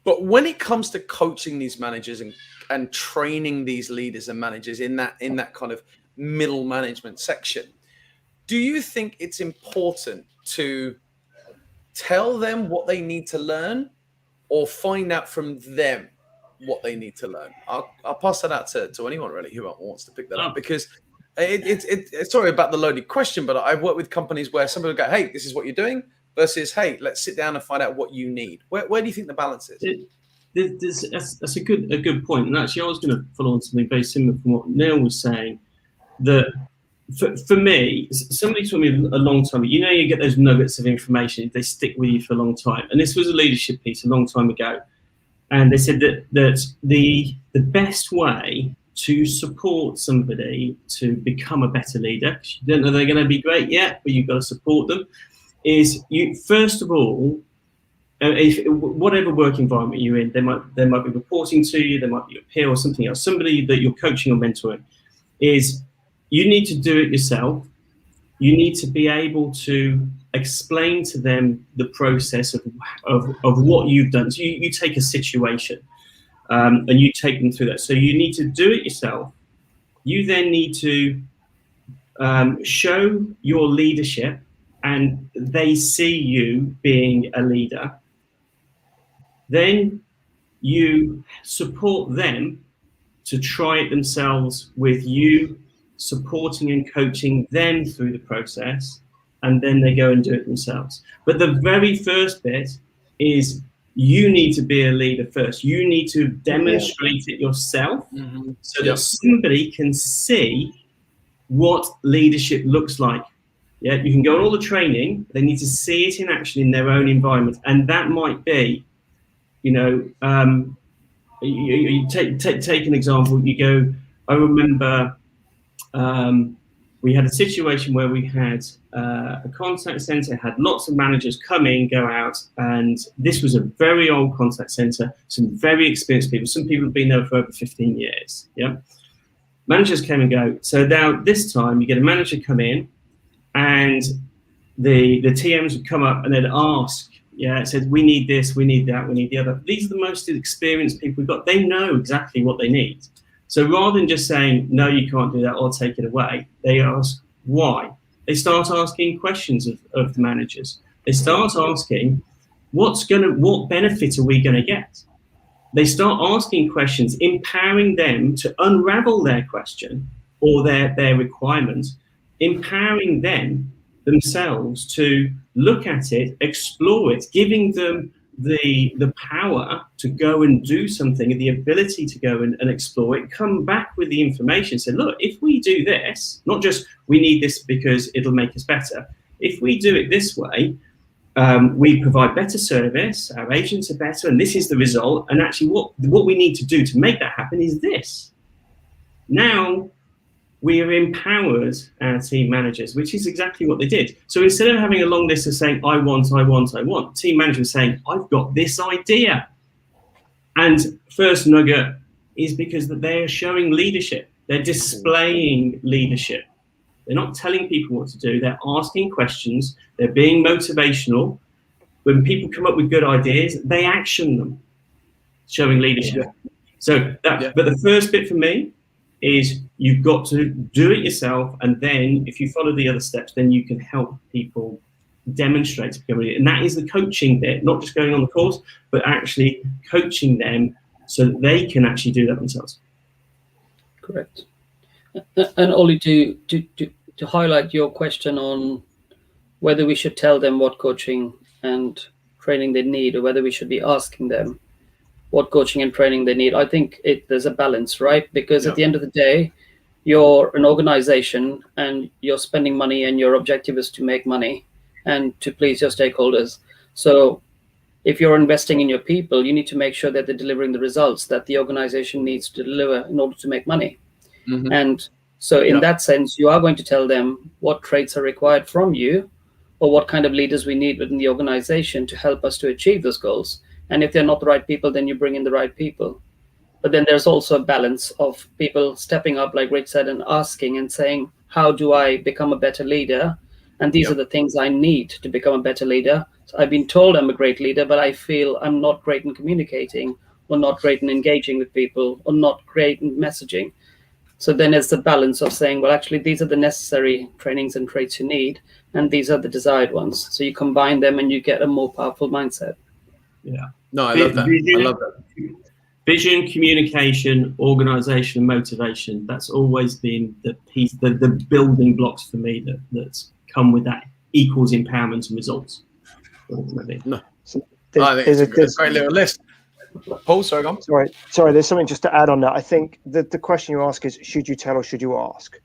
But when it comes to coaching these managers and training these leaders and managers in that kind of middle management section, do you think it's important to tell them what they need to learn or find out from them what they need to learn? I'll pass that out to anyone really who wants to pick that up, because it's sorry about the loaded question, but I've worked with companies where somebody will go, hey, this is what you're doing, versus, hey, let's sit down and find out what you need. Where do you think the balance is? That's a good point. And actually, I was going to follow on something very similar from what Neil was saying, that for me, somebody told me a long time, you get those nuggets of information, they stick with you for a long time. And this was a leadership piece a long time ago. And they said that the best way to support somebody to become a better leader, because you don't know they're going to be great yet, but you've got to support them, is you first of all, if whatever work environment you're in, they might be reporting to you, they might be your peer or something else, somebody that you're coaching or mentoring, is you need to do it yourself. You need to be able to explain to them the process of what you've done. So you take a situation and you take them through that. So you need to do it yourself. You then need to show your leadership, and they see you being a leader. Then you support them to try it themselves with you supporting and coaching them through the process, and then they go and do it themselves. But the very first bit is you need to be a leader first. You need to demonstrate it yourself so that somebody can see what leadership looks like. Yeah, you can go on all the training, they need to see it in action in their own environment. And that might be, you take an example, you go, I remember we had a situation where we had a contact center, had lots of managers come in, go out, and this was a very old contact center, some very experienced people. Some people have been there for over 15 years. Yeah, managers came and go. So now this time you get a manager come in, and the TMs would come up and they'd ask, it said, we need this, we need that, we need the other. These are the most experienced people we've got. They know exactly what they need. So rather than just saying, no, you can't do that or take it away, they ask why. They start asking questions of the managers. They start asking, what benefit are we going to get? They start asking questions, empowering them to unravel their question or their requirement, empowering them themselves to look at it, explore it, giving them the power to go and do something, and the ability to go and explore it, come back with the information, say, look, if we do this, not just we need this because it'll make us better, if we do it this way, we provide better service, our agents are better, and this is the result, and actually what we need to do to make that happen is this. Now we have empowered our team managers, which is exactly what they did. So instead of having a long list of saying, I want, team managers saying, I've got this idea. And first nugget is because they're showing leadership. They're displaying leadership. They're not telling people what to do. They're asking questions. They're being motivational. When people come up with good ideas, they action them, showing leadership. So but the first bit for me is you've got to do it yourself, and then if you follow the other steps, then you can help people demonstrate to become a leader. And that is the coaching bit, not just going on the course, but actually coaching them so that they can actually do that themselves. Correct. And Ollie, to highlight your question on whether we should tell them what coaching and training they need, or whether we should be asking them what coaching and training they need, I think there's a balance, right? Because at the end of the day, you're an organization and you're spending money, and your objective is to make money and to please your stakeholders. So if you're investing in your people, you need to make sure that they're delivering the results that the organization needs to deliver in order to make money. Mhm. And so in that sense, you are going to tell them what traits are required from you, or what kind of leaders we need within the organization to help us to achieve those goals. And if they're not the right people, then you bring in the right people. But then there's also a balance of people stepping up, like Rich said, and asking and saying, how do I become a better leader? And these are the things I need to become a better leader. So I've been told I'm a great leader, but I feel I'm not great in communicating, or not great in engaging with people, or not great in messaging. So then it's the balance of saying, well, actually, these are the necessary trainings and traits you need, and these are the desired ones. So you combine them and you get a more powerful mindset. Yeah. No, I love that. I love that. Vision, communication, organization, and motivation. That's always been the piece, the building blocks for me that's come with that equals empowerment and results. No. So I think it's a great little list. Paul, sorry, go on. Sorry, there's something just to add on that. I think the question you ask is, should you tell or should you ask?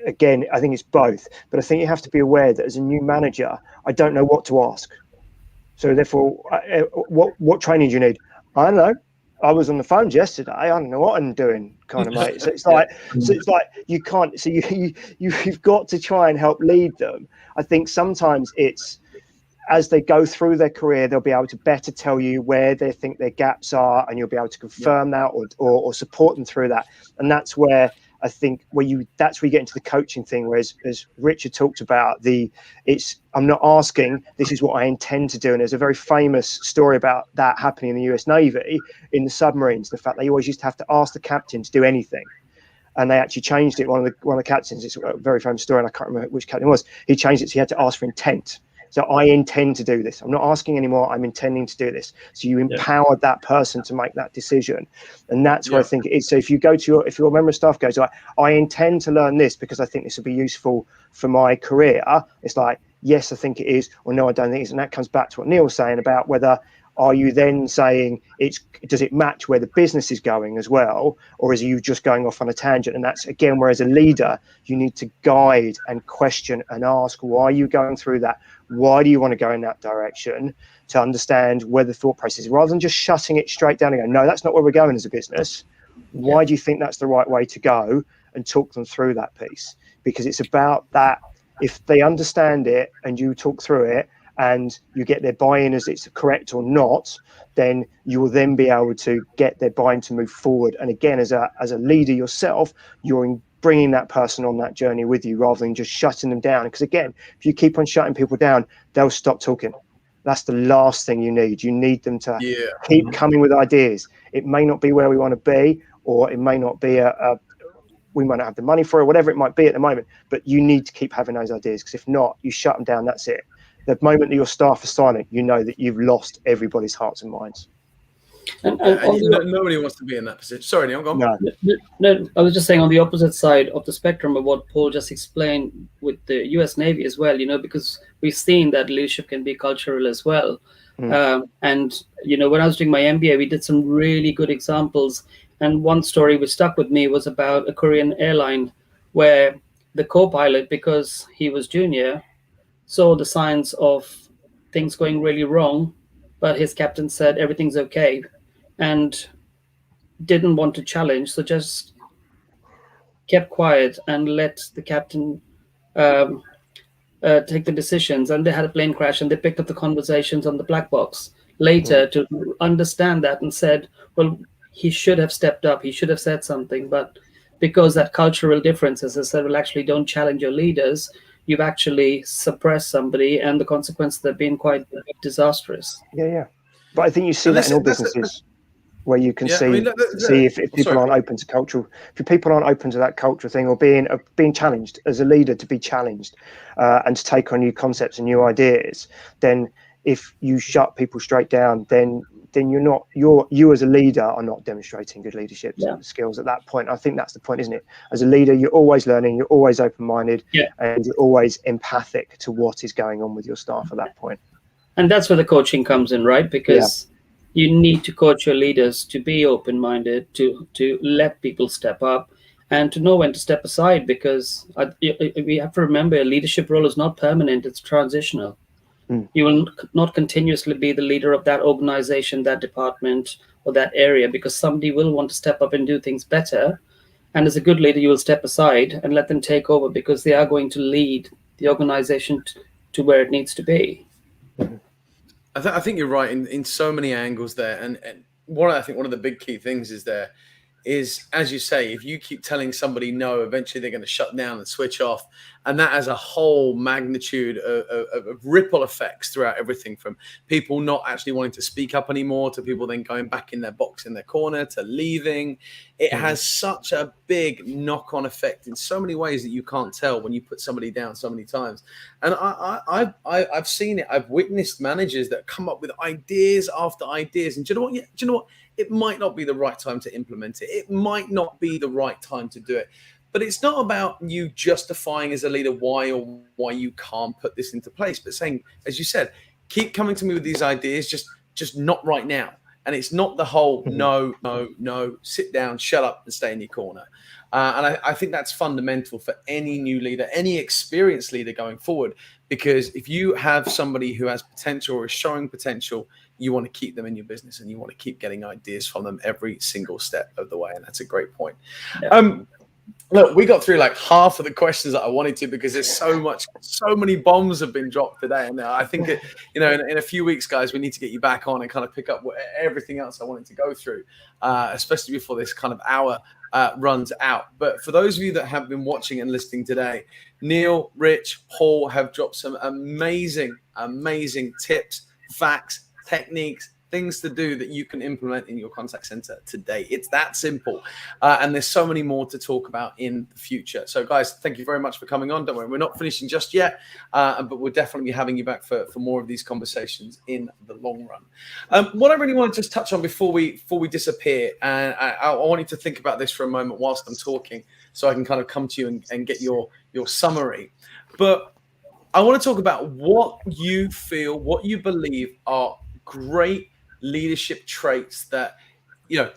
Again, I think it's both, but I think you have to be aware that as a new manager, I don't know what to ask. So therefore, what training do you need? I don't know. I was on the phones yesterday. I don't know what I'm doing, kind of, mate. So it's like you can't. So you've got to try and help lead them. I think sometimes it's, as they go through their career, they'll be able to better tell you where they think their gaps are, and you'll be able to confirm that or support them through that. And that's where I think that's where you get into the coaching thing. Whereas, as Richard talked about, I'm not asking, this is what I intend to do. And there's a very famous story about that happening in the US Navy in the submarines. The fact they always used to have to ask the captain to do anything. And they actually changed it. One of the captains, it's a very famous story, and I can't remember which captain it was. He changed it so he had to ask for intent. So I intend to do this. I'm not asking anymore. I'm intending to do this. So you empowered that person to make that decision. And that's where I think it is. So if you go to if your member of staff goes, like, I intend to learn this because I think this will be useful for my career. It's like, yes, I think it is, or no, I don't think it is. And that comes back to what Neil was saying about whether, are you then saying does it match where the business is going as well, or is you just going off on a tangent? And that's, again, where as a leader, you need to guide and question and ask, why are you going through that? Why do you want to go in that direction, to understand where the thought process is, rather than just shutting it straight down and go, no, that's not where we're going as a business. Why do you think that's the right way to go? And talk them through that piece, because it's about that. If they understand it and you talk through it, and you get their buy-in as it's correct or not, then you will then be able to get their buy-in to move forward. And again, as a leader yourself, you're bringing that person on that journey with you, rather than just shutting them down. Because again, if you keep on shutting people down, they'll stop talking. That's the last thing you need. You need them to keep coming with ideas. It may not be where we want to be, or it may not be we might not have the money for it, whatever it might be at the moment, but you need to keep having those ideas, because if not, you shut them down, that's it. The moment that your staff are silent, you know that you've lost everybody's hearts and minds. And nobody wants to be in that position. Sorry, Neil, go on. No, I was just saying, on the opposite side of the spectrum of what Paul just explained with the US Navy as well, because we've seen that leadership can be cultural as well. And, when I was doing my MBA, we did some really good examples. And one story which stuck with me was about a Korean airline where the co-pilot, because he was junior, saw the signs of things going really wrong, but his captain said everything's okay and didn't want to challenge, so just kept quiet and let the captain take the decisions. And they had a plane crash, and they picked up the conversations on the black box later to understand that, and said, well, he should have stepped up, he should have said something, but because that cultural differences, I said, well, actually, don't challenge your leaders. You've actually suppressed somebody, and the consequences have been quite disastrous. Yeah. But I think you see that in all businesses, where you can see if people aren't open to cultural, if people aren't open to that cultural thing, or being challenged as a leader, to be challenged and to take on new concepts and new ideas, then if you shut people straight down, then you as a leader are not demonstrating good leadership skills at that point. I think that's the point, isn't it? As a leader, you're always learning, you're always open-minded, and you're always empathic to what is going on with your staff at that point. And that's where the coaching comes in, right? Because you need to coach your leaders to be open-minded, to let people step up, and to know when to step aside, because we have to remember, a leadership role is not permanent, it's transitional. You will not continuously be the leader of that organization, that department, or that area, because somebody will want to step up and do things better. And as a good leader, you will step aside and let them take over, because they are going to lead the organization to where it needs to be. I think you're right in so many angles there. And I think one of the big key things is, as you say, if you keep telling somebody no, eventually they're going to shut down and switch off. And that has a whole magnitude of ripple effects throughout everything, from people not actually wanting to speak up anymore to people then going back in their box in their corner to leaving. It has such a big knock-on effect in so many ways that you can't tell when you put somebody down so many times. And I've seen it. I've witnessed managers that come up with ideas after ideas. And do you know what? It might not be the right time to implement it. It might not be the right time to do it. But it's not about you justifying as a leader why you can't put this into place, but saying, as you said, keep coming to me with these ideas, just not right now. And it's not the whole no, sit down, shut up and stay in your corner. And I think that's fundamental for any new leader, any experienced leader going forward, because if you have somebody who has potential or is showing potential, you want to keep them in your business and you want to keep getting ideas from them every single step of the way. And that's a great point. Yeah. Look, we got through like half of the questions that I wanted to, because there's so many bombs have been dropped today. And I think that, in a few weeks, guys, we need to get you back on and kind of pick up everything else I wanted to go through, especially before this kind of hour runs out. But for those of you that have been watching and listening today, Neil, Rich, Paul have dropped some amazing tips, facts, techniques, things to do that you can implement in your contact center today. It's that simple. And there's so many more to talk about in the future. So guys, thank you very much for coming on. Don't worry, we're not finishing just yet, but we'll definitely be having you back for more of these conversations in the long run. What I really want to just touch on before we disappear, and I want you to think about this for a moment whilst I'm talking, so I can kind of come to you and get your summary. But I want to talk about what you feel, what you believe are great leadership traits that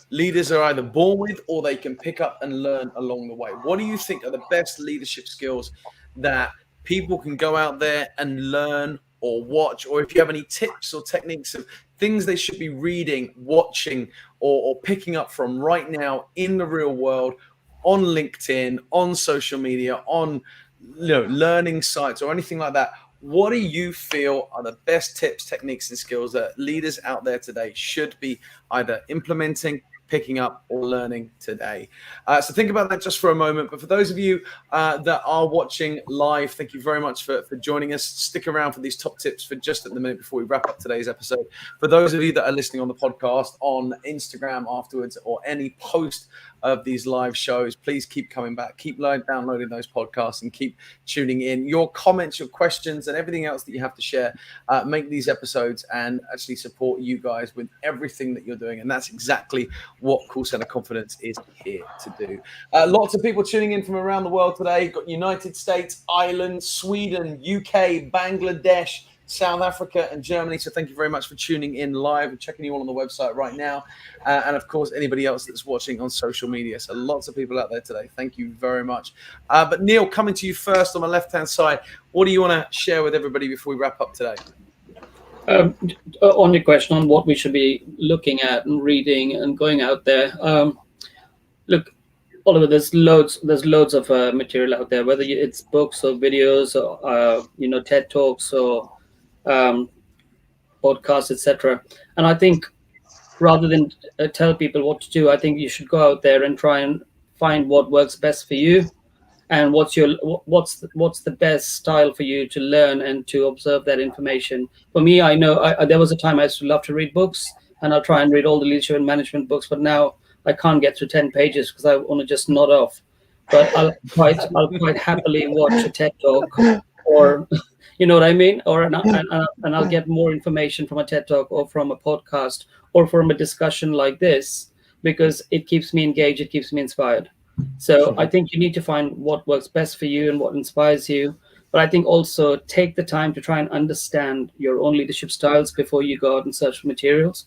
leaders are either born with or they can pick up and learn along the way. What do you think are the best leadership skills that people can go out there and learn or watch? Or if you have any tips or techniques of things they should be reading, watching, or picking up from right now in the real world, on LinkedIn, on social media, on learning sites or anything like that. What do you feel are the best tips, techniques, and skills that leaders out there today should be either implementing, picking up, or learning today? So think about that just for a moment. But for those of you that are watching live, thank you very much for joining us. Stick around for these top tips for just at the minute before we wrap up today's episode. For those of you that are listening on the podcast, on Instagram afterwards, or any post of these live shows, please keep coming back, keep downloading those podcasts and keep tuning in. Your comments, your questions, and everything else that you have to share make these episodes and actually support you guys with everything that you're doing. And that's exactly what Call Center Confidence is here to do. Lots of people tuning in from around the world today. Got United States, Ireland, Sweden, UK, Bangladesh, South Africa, and Germany. So thank you very much for tuning in live and checking you all on the website right now. And of course, anybody else that's watching on social media. So lots of people out there today. Thank you very much. But Neil, coming to you first on my left-hand side, what do you want to share with everybody before we wrap up today? On your question on what we should be looking at and reading and going out there. Look, Oliver, there's loads of material out there, whether it's books or videos or TED Talks or podcasts, etc. And I think rather than tell people what to do, I think you should go out there and try and find what works best for you, and what's the best style for you to learn and to observe that information. For me, I know there was a time I used to love to read books, and I'll try and read all the leadership and management books, but now I can't get through 10 pages because I want to just nod off. But I'll quite happily watch a TED Talk, or you know what I mean, and I'll get more information from a TED Talk or from a podcast or from a discussion like this, because it keeps me engaged, it keeps me inspired. So I think you need to find what works best for you and what inspires you. But I think also take the time to try and understand your own leadership styles before you go out and search for materials.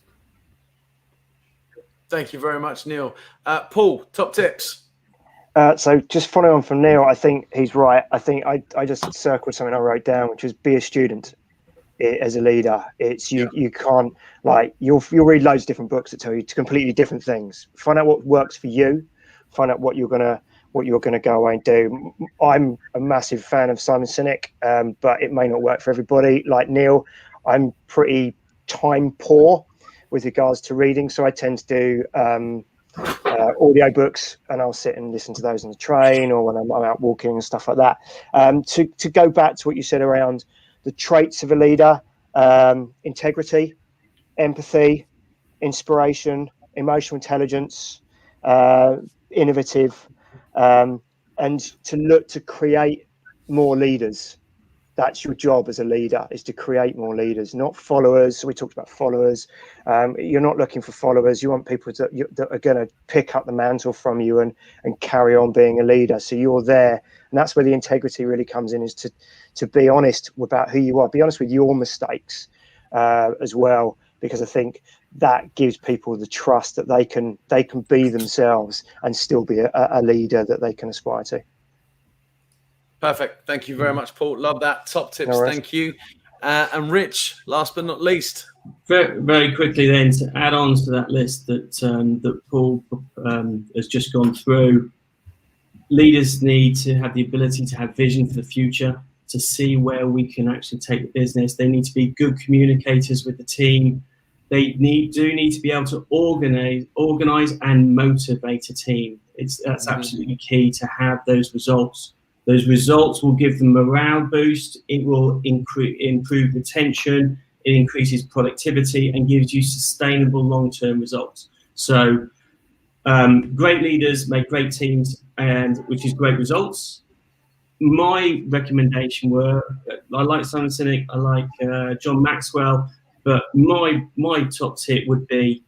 Thank you very much, Neil. Paul, top tips. So just following on from Neil, I think he's right. I think I just circled something I wrote down, which is be a student. as a leader. It's you can't, like, you'll read loads of different books that tell you completely different things. Find out what works for you. Find out what you're gonna go away and do. I'm a massive fan of Simon Sinek, but it may not work for everybody. Like Neil, I'm pretty time poor with regards to reading, so I tend to do audio books, and I'll sit and listen to those on the train or when I'm out walking and stuff like that. To go back to what you said around the traits of a leader, integrity, empathy, inspiration, emotional intelligence, innovative, and to look to create more leaders. That's your job as a leader, is to create more leaders, not followers. We talked about followers. You're not looking for followers. You want people that are going to pick up the mantle from you and carry on being a leader. So you're there. And that's where the integrity really comes in, is to be honest about who you are. Be honest with your mistakes as well, because I think that gives people the trust that they can be themselves and still be a leader that they can aspire to. Perfect. Thank you very much, Paul. Love that. Top tips. No worries. Thank you. And Rich, last but not least. Very, very quickly then, to add on to that list that Paul has just gone through, leaders need to have the ability to have vision for the future, to see where we can actually take the business. They need to be good communicators with the team. They do need to be able to organize and motivate a team. That's absolutely key to have those results. Those results will give them morale boost. It will improve retention. It increases productivity and gives you sustainable long-term results. So great leaders make great teams, and which is great results. My recommendation were, I like Simon Sinek, I like John Maxwell, but my top tip would be,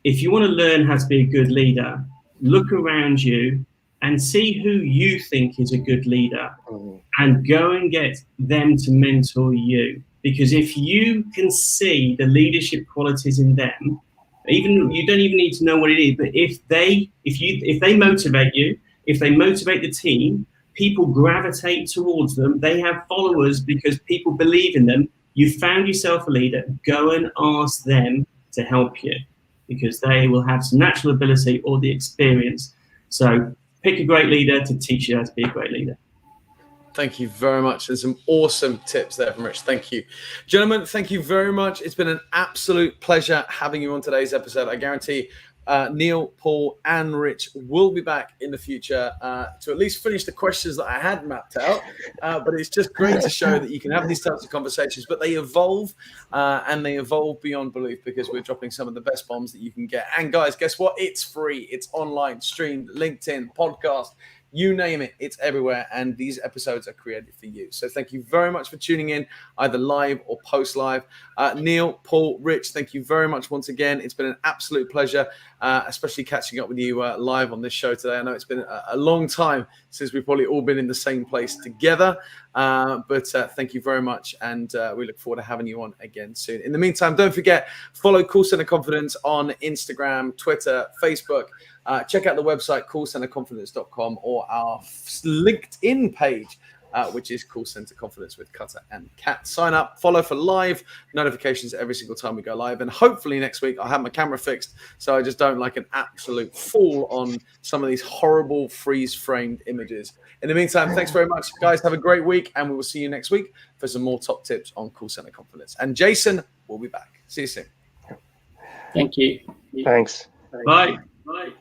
if you want to learn how to be a good leader, look around you and see who you think is a good leader and go and get them to mentor you. Because if you can see the leadership qualities in them, even you don't even need to know what it is, but if they motivate you, if they motivate the team, people gravitate towards them. They have followers because people believe in them. You found yourself a leader, go and ask them to help you, because they will have some natural ability or the experience. So pick a great leader to teach you how to be a great leader. Thank you very much. There's some awesome tips there from Rich. Thank you. Gentlemen, thank you very much. It's been an absolute pleasure having you on today's episode. I guarantee Neil, Paul, and Rich will be back in the future to at least finish the questions that I had mapped out. But it's just great to show that you can have these types of conversations, but they evolve and they evolve beyond belief, because we're dropping some of the best bombs that you can get. And guys, guess what? It's free. It's online, streamed, LinkedIn, podcast. You name it, it's everywhere, and these episodes are created for you. So thank you very much for tuning in, either live or post-live. Neil, Paul, Rich, thank you very much once again. It's been an absolute pleasure, especially catching up with you live on this show today. I know it's been a long time since we've probably all been in the same place together, but thank you very much, and we look forward to having you on again soon. In the meantime, don't forget, follow Call Center Confidence on Instagram, Twitter, Facebook. Check out the website, callcenterconfidence.com, or our LinkedIn page, which is Call Center Confidence with Cutter and Catt. Sign up, follow for live notifications every single time we go live. And hopefully next week I'll have my camera fixed, so I just don't like an absolute fool on some of these horrible freeze-framed images. In the meantime, thanks very much, guys. Have a great week, and we will see you next week for some more top tips on Call Center Confidence. And Jason will be back. See you soon. Thank you. Thanks. Bye. Bye.